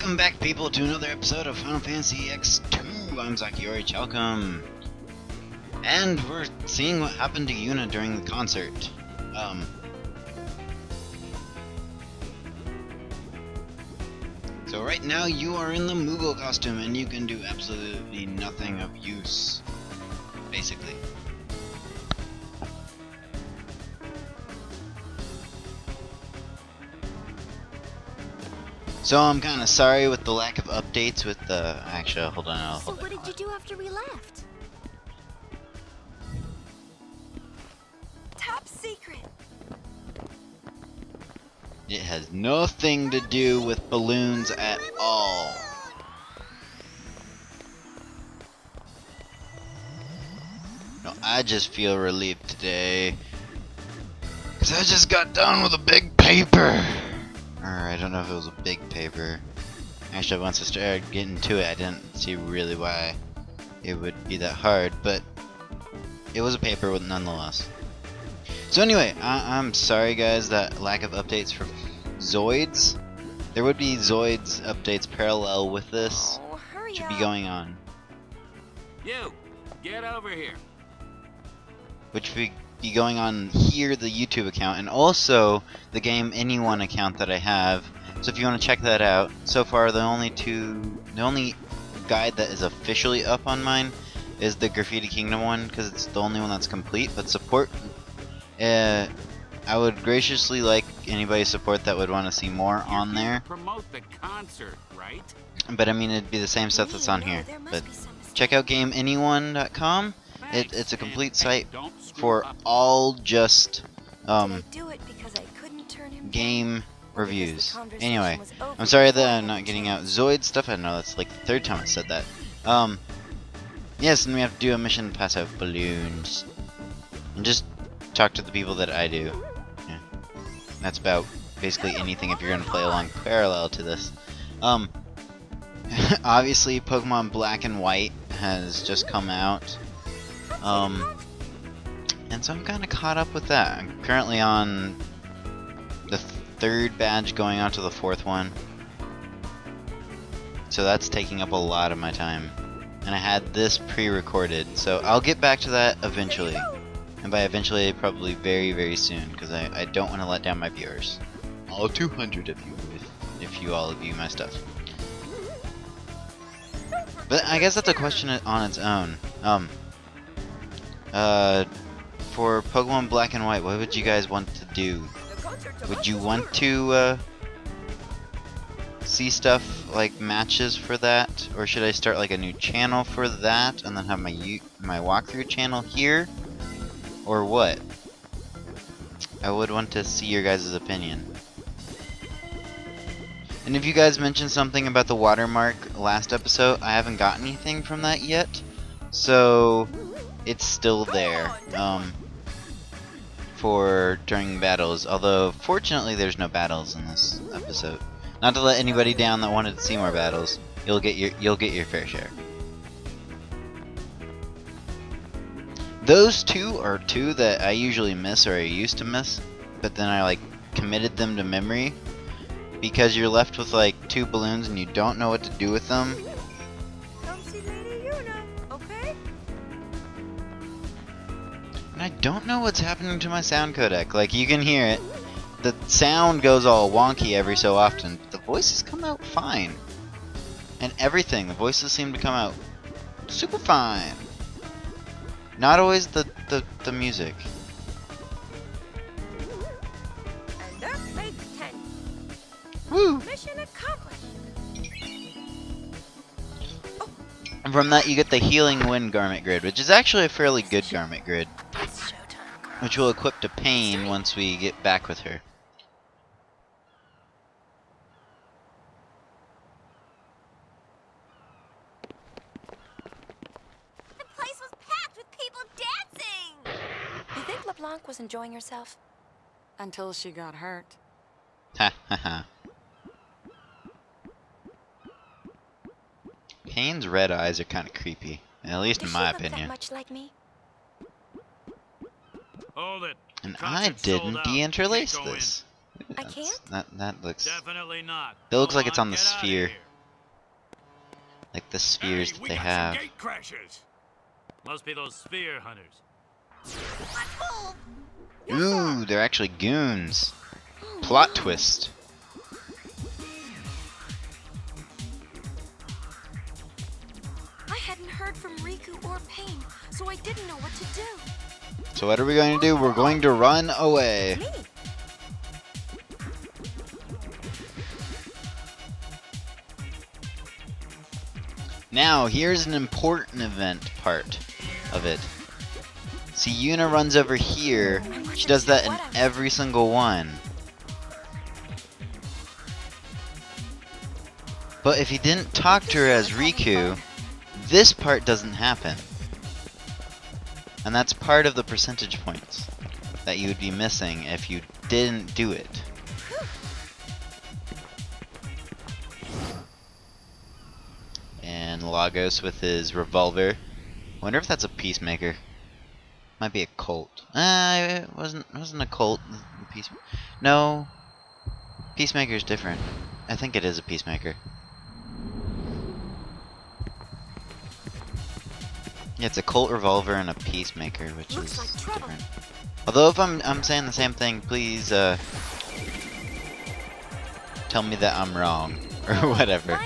Welcome back, people, to another episode of Final Fantasy X-2. I'm Zakiori Chalcom, and we're seeing what happened to Yuna during the concert. So right now you are in the Moogle costume, and you can do absolutely nothing of use, basically. So I'm kind of sorry with the lack of updates with the... Actually, hold on, I'll hold So what did you do after we left? Top secret! It has nothing to do with balloons at all. No, I just feel relieved today, because I just got done with a big paper. Or I don't know if it was a big paper. Actually, once I started getting to it, I didn't see really why it would be that hard, but it was a paper with nonetheless. So anyway, I'm sorry guys, that lack of updates for Zoids. There would be Zoids updates parallel with this. Oh, hurry Should up. be going on. You, get over here. Which would be going on here, the YouTube account, and also the Game Anyone account that I have. So if you want to check that out, so far the only guide that is officially up on mine is the Graffiti Kingdom one, because it's the only one that's complete. But support, I would graciously like anybody's support that would want to see more on there. Promote the concert, right? But I mean, it'd be the same stuff that's on here. But check out GameAnyone.com. It's a complete site for all just game reviews. Anyway, I'm sorry that I'm not getting out Zoid stuff. I know that's like the third time I said that. Yes, and we have to do a mission to pass out balloons. And just talk to the people that I do. Yeah. That's about basically anything if you're going to play along parallel to this. Obviously, Pokemon Black and White has just come out. And so I'm kind of caught up with that. I'm currently on the third badge, going on to the fourth one. So that's taking up a lot of my time. And I had this pre-recorded, so I'll get back to that eventually. And by eventually, probably very, very soon, because I don't want to let down my viewers. All 200 of you, if you all view my stuff. But I guess that's a question on its own. For Pokemon Black and White, what would you guys want to do? Would you want to see stuff like matches for that, or should I start like a new channel for that and then have my walkthrough channel here, or what? I would want to see your guys' opinion. And if you guys mentioned something about the watermark last episode, I haven't got anything from that yet, so it's still there for during battles. Although fortunately, there's no battles in this episode. Not to let anybody down that wanted to see more battles. You'll get your fair share. Those two are two that I usually miss, or I used to miss, but then I like committed them to memory, because you're left with like 2 balloons and you don't know what to do with them. Come see Lady Yuna, okay? And I don't know what's happening to my sound codec. Like, you can hear it. The sound goes all wonky every so often, but the voices come out fine. And everything, the voices seem to come out super fine. Not always the music. And that makes 10. Woo! Mission accomplished. And from that you get the Healing Wind Garment Grid, which is actually a fairly good garment grid. It's showtime, girl. Which will equip to Pain once we get back with her. The place was packed with people dancing! You think LeBlanc was enjoying herself? Until she got hurt. Ha ha ha. Pain's red eyes are kind of creepy, at least in my opinion. Much like me? Hold it. And I didn't deinterlace this. I can't? That looks... Definitely not. It looks like it's on the sphere. like the spheres that we they got have. some gate crashes. Must be those sphere hunters. Ooh, they're actually goons. Plot twist. I hadn't heard from Riku or Pain, so I didn't know what to do. So what are we going to do? We're going to run away. Me? Now, here's an important event part of it. See, Yuna runs over here. She does that in every single one. But if you didn't talk to her as Riku, this part doesn't happen. And that's part of the percentage points that you would be missing if you didn't do it. And Lagos with his revolver. Wonder if that's a peacemaker. Might be a cult. It wasn't a cult. No. Peacemaker's different. I think it is a peacemaker. Yeah, it's a Colt revolver and a peacemaker, which is different. Although if I'm saying the same thing, please tell me that I'm wrong or whatever.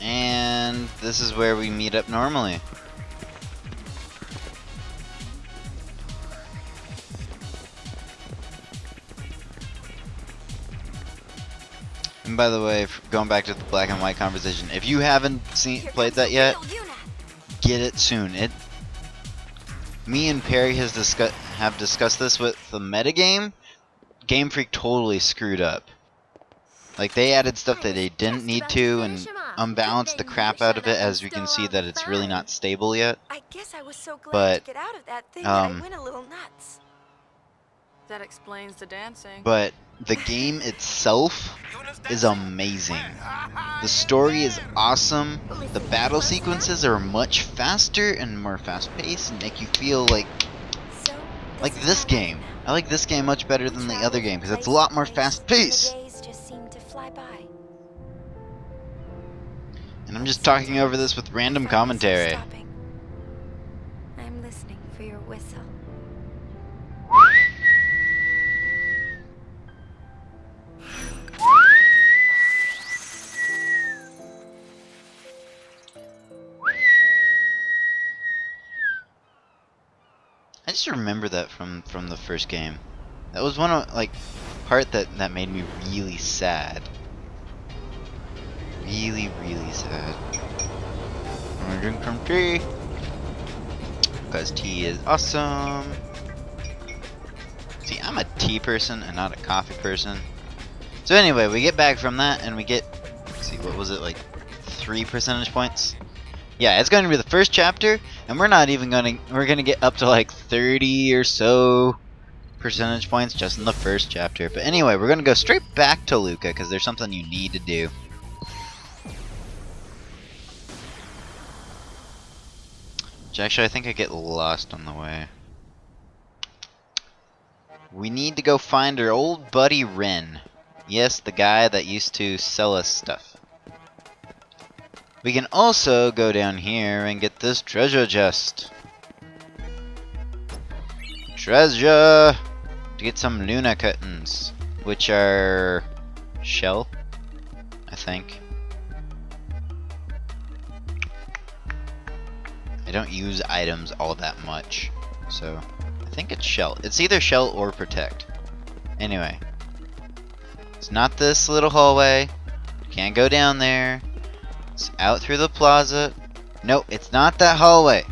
And this is where we meet up normally. And by the way, going back to the black and white conversation, if you haven't played that yet, get it soon. Me and Perry have discussed this with the metagame. Game Freak totally screwed up. Like, they added stuff that they didn't need to and unbalanced the crap out of it, as you can see that it's really not stable yet. I guess I was so glad to get out of that thing that I went a little nuts. That explains the dancing. But the game itself is amazing. The story is awesome. The battle sequences are much faster and more fast-paced and make you feel like this game. I like this game much better than the other game because it's a lot more fast-paced. And I'm just talking over this with random commentary. I'm listening for your whistle. I just remember that from the first game. That was one of part that made me really sad. Really sad. I'm gonna drink some tea because tea is awesome. See, I'm a tea person and not a coffee person. So anyway, we get back from that and we get, let's see, what was it, like 3 percentage points? Yeah, it's going to be the first chapter, and we're not even we're gonna get up to like 30 or so percentage points just in the first chapter. But anyway, we're gonna go straight back to Luca because there's something you need to do. Which actually I think I get lost on the way. We need to go find our old buddy Ren. Yes, the guy that used to sell us stuff. We can also go down here and get this treasure chest. Treasure! To get some Luna cuttings, which are shell, I think. I don't use items all that much, so I think it's shell. It's either shell or protect. Anyway, it's not this little hallway. Can't go down there. It's out through the plaza. No, it's not that hallway.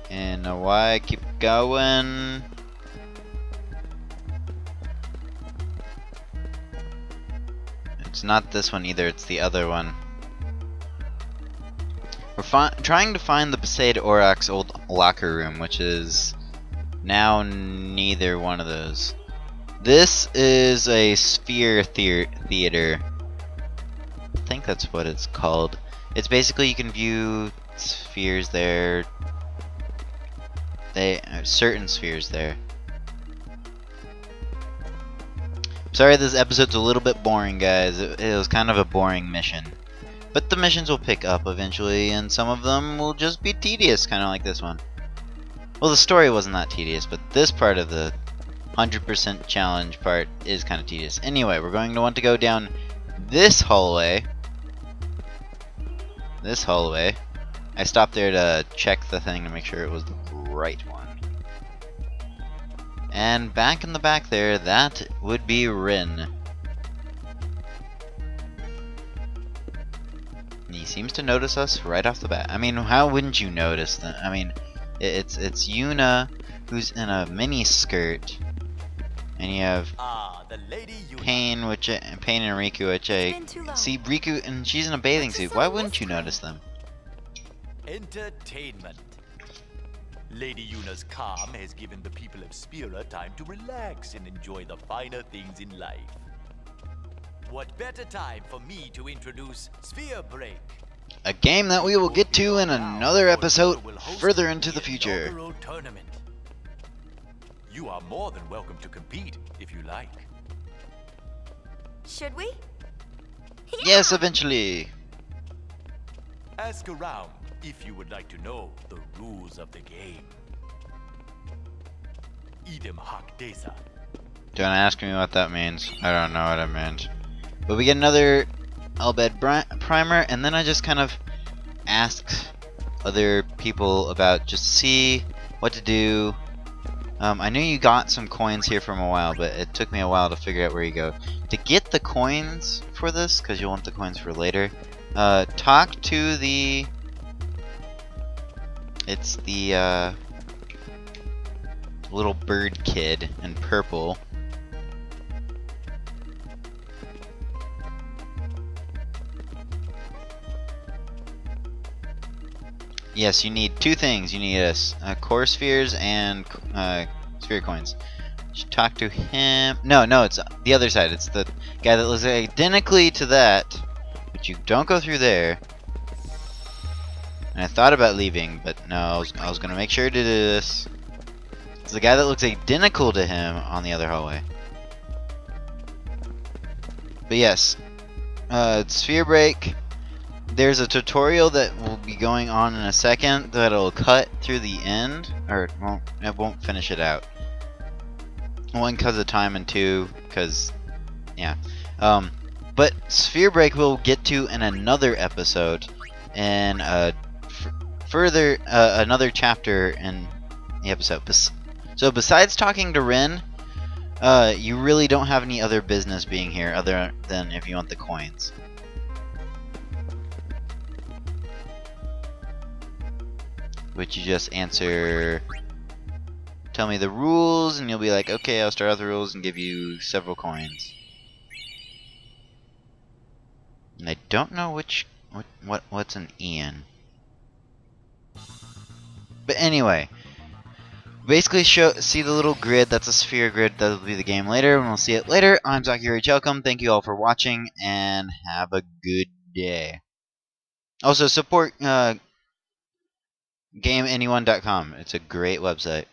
And why keep going? It's not this one either, it's the other one. We're trying to find the Besaid Aurochs old locker room, which is now neither one of those. This is a sphere theater. I think that's what it's called. It's basically you can view spheres there. Certain spheres there. Sorry this episode's a little bit boring, guys. It was kind of a boring mission. But the missions will pick up eventually, and some of them will just be tedious, kind of like this one. Well, the story wasn't that tedious, but this part of the 100% challenge part is kind of tedious. Anyway, we're going to want to go down this hallway. This hallway. I stopped there to check the thing to make sure it was the right one. And back in the back there, that would be Rin. He seems to notice us right off the bat. I mean, how wouldn't you notice that? I mean, it's Yuna who's in a mini skirt, and you have Pain and Riku, which I see Riku, and she's in a bathing suit. Why wouldn't you notice them? Entertainment. Lady Yuna's calm has given the people of Spira time to relax and enjoy the finer things in life. What better time for me to introduce Sphere Break? A game that we will get to in another episode further into the future. Tournament. You are more than welcome to compete if you like. Should we? Yeah. Yes, eventually. Ask around if you would like to know the rules of the game. Idem Hak Desa. Don't ask me what that means. I don't know what it means. But we get another Albed primer, and then I just kind of asked other people about just to see what to do. I knew you got some coins here from a while, but it took me a while to figure out where you go. To get the coins for this, because you'll want the coins for later, talk to the... It's the little bird kid in purple. Yes, you need two things. You need core spheres and sphere coins. You should talk to him. No, it's the other side. It's the guy that looks identically to that, but you don't go through there. And I thought about leaving, but no, I was gonna make sure to do this. It's the guy that looks identical to him on the other hallway. But yes, sphere break. There's a tutorial that will be going on in a second that'll cut through the end, or it won't finish it out. One, because of time, and two, because, yeah. But sphere break we'll get to in another episode, and further another chapter in the episode. So besides talking to Rin, you really don't have any other business being here other than if you want the coins. Which you just answer, tell me the rules, and you'll be like, okay, I'll start out the rules and give you several coins. And I don't know what's an Ian. But anyway, basically see the little grid, that's a sphere grid, that'll be the game later, and we'll see it later. I'm Zachary Chelcom, thank you all for watching, and have a good day. Also, support GameAnyone.com. It's a great website.